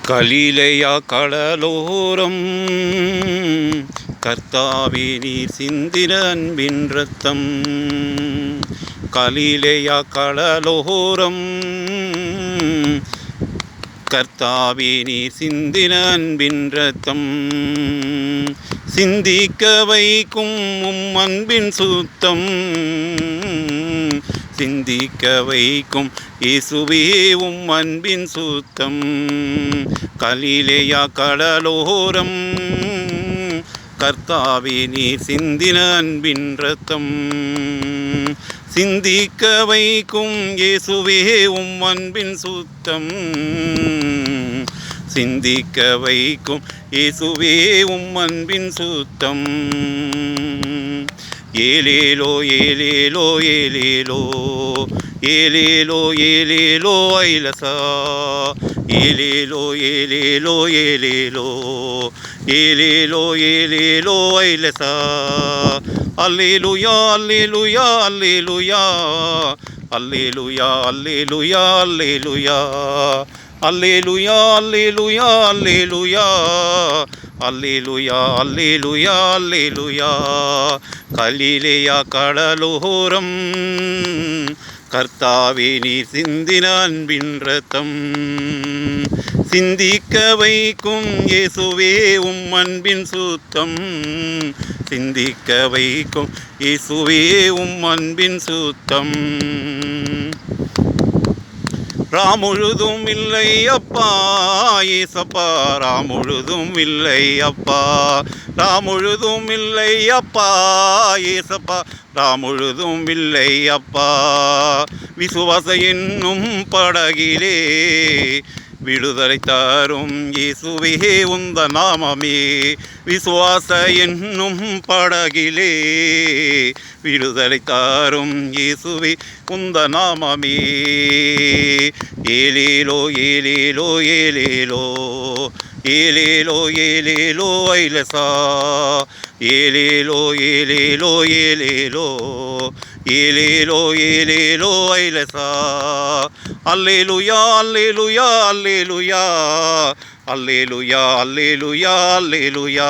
கலிலேயா கடலோரம் கர்த்தாவே நீர் சிந்தின அன்பின் இரத்தம். கலிலேயா கடலோரம் கர்த்தாவே நீர் சிந்தின அன்பின் இரத்தம். சிந்திக்க வைக்கும் அன்பின் சுத்தம். சிந்திக்க வைக்கும் இயேசுவே அன்பின் சுத்தம். கலிலேயா கடலோரம் கர்த்தாவே நீர் சிந்தின அன்பின் இரத்தம். சிந்திக்க வைக்கும் இயேசுவே அன்பின் சுத்தம். சிந்திக்க வைக்கும் இயேசுவே அன்பின் சுத்தம். ஏலேலோ ஏலேலோ ஏலேலோ ஏலேலோ ஏலேலோ ஐலசா. ஏலேலோ ஏலேலோ ஏலேலோ ஏலேலோ ஏலேலோ ஐலசா. அல்லேலூயா அல்லேலூயா அல்லேலூயா அல்லேலூயா அல்லேலூயா அல்லேலூயா அல்லேலூயா அல்லேலூயா அல்லேலூயா அல்லேலூயா அல்லேலூயா அல்லேலூயா. கலிலேயா கடலோரம் கர்த்தாவே நீர் சிந்தின அன்பின் இரத்தம். சிந்திக்க வைக்கும் இயேசுவே அன்பின் சுத்தம். சிந்திக்க வைக்கும் இயேசுவே அன்பின் சுத்தம். ராமுழுதும் இல்லை அப்பா ஏசப்பா. ராமுழுதும் இல்லை அப்பா. ராமுழுதும் இல்லை அப்பா ஏசப்பா. ராமுழுதும் இல்லை அப்பா. விசுவாச என்னும் படகிலே விடுதலை தரும் இயேசுவே உந்த நாமமே. விசுவாச என்னும் படகிலே விடுதலை தரும் இயேசுவே உந்த நாமமே. ஏலேலோ ஏலேலோ ஏலேலோ ஏலேலோ ஏலேலோ ஐலசா. ஏலேலோ ஏலேலோ ஏலேலோ ஏலேலோ ஏலேலோ ஐலசா. அல்லேலூயா அல்லேலூயா அல்லேலூயா அல்லேலூயா அல்லேலூயா அல்லேலூயா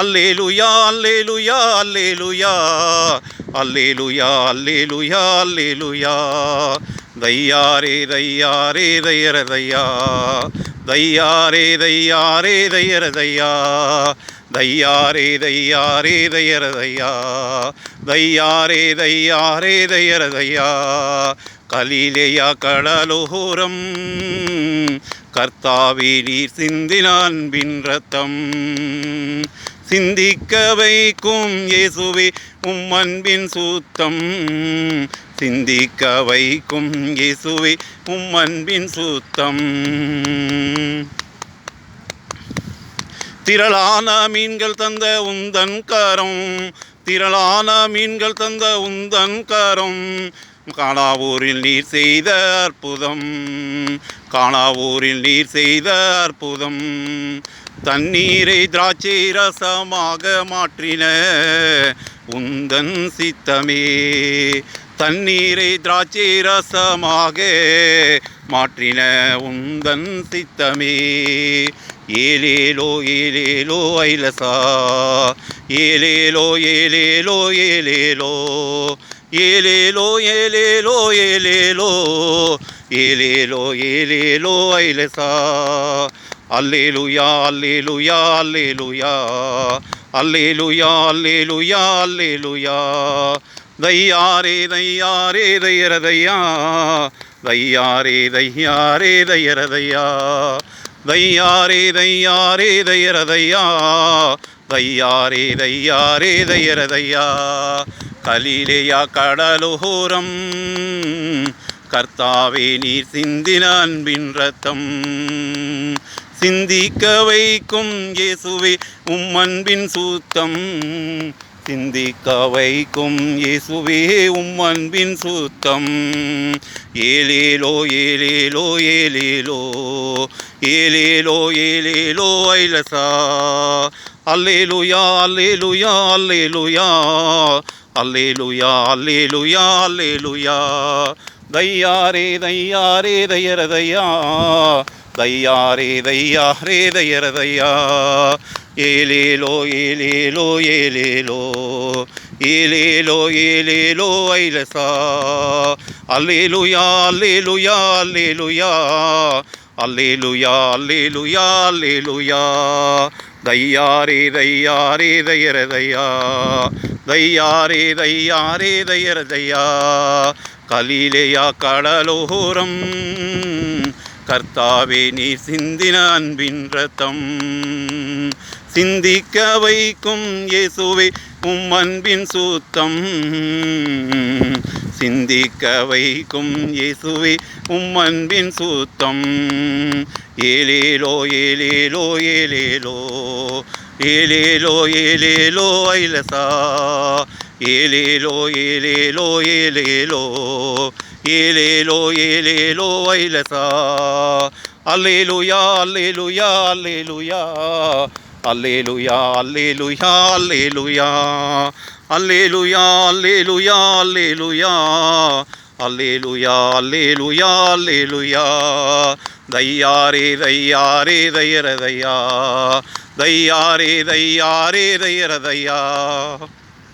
அல்லேலூயா அல்லேலூயா அல்லேலூயா அல்லேலூயா அல்லேலூயா அல்லேலூயா. தையாரே தையாரே தையர தையா. தையாரே தையாரே தையர தையா. தையாரே தையாரே தையர தையா. தையாரே தையாரே தையர தையா. கலிலேயா கடலோரம் கர்த்தாவே நீர் சிந்தின அன்பின் இரத்தம். சிந்திக்க வைக்கும் இயேசுவே அன்பின் சுத்தம். சிந்திக்க வைக்கும் இயேசுவே அன்பின் சுத்தம். திரளான மீன்கள் தந்த உந்தன் கரம். திரளான மீன்கள் தந்த உந்தன் கரம். காணாவூரில் நீர் செய்த அற்புதம். காணாவூரில் நீர் செய்த அற்புதம். தண்ணீரை திராட்சை ரசமாக மாற்றின உந்தன் சித்தமே. தண்ணீரை திராட்சை ரசமாக மாற்றின உந்தன் சித்தமே. ஏலேலோ ஏலேலோ ஐலசா. ஏலேலோ ஏலேலோ ஏலேலோ ஏலேலோ ஏலேலோ ஏலேலோ ஏலேலோ ஏலேலோ ஐலசா. அல்லேலூயா அல்லேலூயா அல்லேலூயா அல்லேலூயா அல்லேலூயா அல்லேலூயா. தையாரே தையாரே தையர தையா. தையாரே தையாரே தையர தையா. தையாரே தையாரே தையர தையா. தையாரே தையாரே தையர தையா. கலிலேயா கடலோரம் கர்த்தாவே நீர் சிந்தின அன்பின் இரத்தம். சிந்திக்க வைக்கும் இயேசுவே அன்பின் சுத்தம். சிந்திக்க வைக்கும் இயேசுவே அன்பின் சுத்தம். ஏலேலோ ஏலேலோ ஏலேலோ ஏலேலோ ஏலேலோ ஐலசா. அல்லேலூயா அல்லேலூயா அல்லேலூயா அல்லேலூயா அல்லேலூயா அல்லேலூயா. தையாரே தையாரே தையர தையா. தையாரே தையாரே தையரதையா ஏலேலோ ஏலேலோ ஏலேலோ ஏலேலோ ஏலேலோ ஐலசா அல்லேலுயா அல்லேலுயா அல்லேலுயா அல்லேலுயா அல்லேலுயா அல்லேலுயா தையாரே தையாரே தையரதையா தையாரே தையாரே தையரதையா கலிலேயா கடலோரம் கர்த்தாவே நீ சிந்தின அன்பின் ரத்தம் சிந்திக்க வைக்கும் இயேசுவே உம் அன்பின் சுத்தம் சிந்திக்க வைக்கும் இயேசுவே உம் அன்பின் சுத்தம் ஏலேலோ ஏலேலோ ஏலேலோ ஏலேலோ ஏலேலோ ஐலசா ஏலேலோ ஏலேலோ ஏலேலோ ஏலேலோ ஏலேலோ ஐலசா அல்லேலுயா அல்லேலுயா அல்லேலுயா அல்லேலுயா அல்லேலுயா அல்லேலுயா அல்லேலுயா அல்லேலுயா அல்லேலுயா அல்லேலுயா அல்லேலுயா அல்லேலுயா தையாரே தையாரே தையரதையா தையாரே தையாரே தையரதையா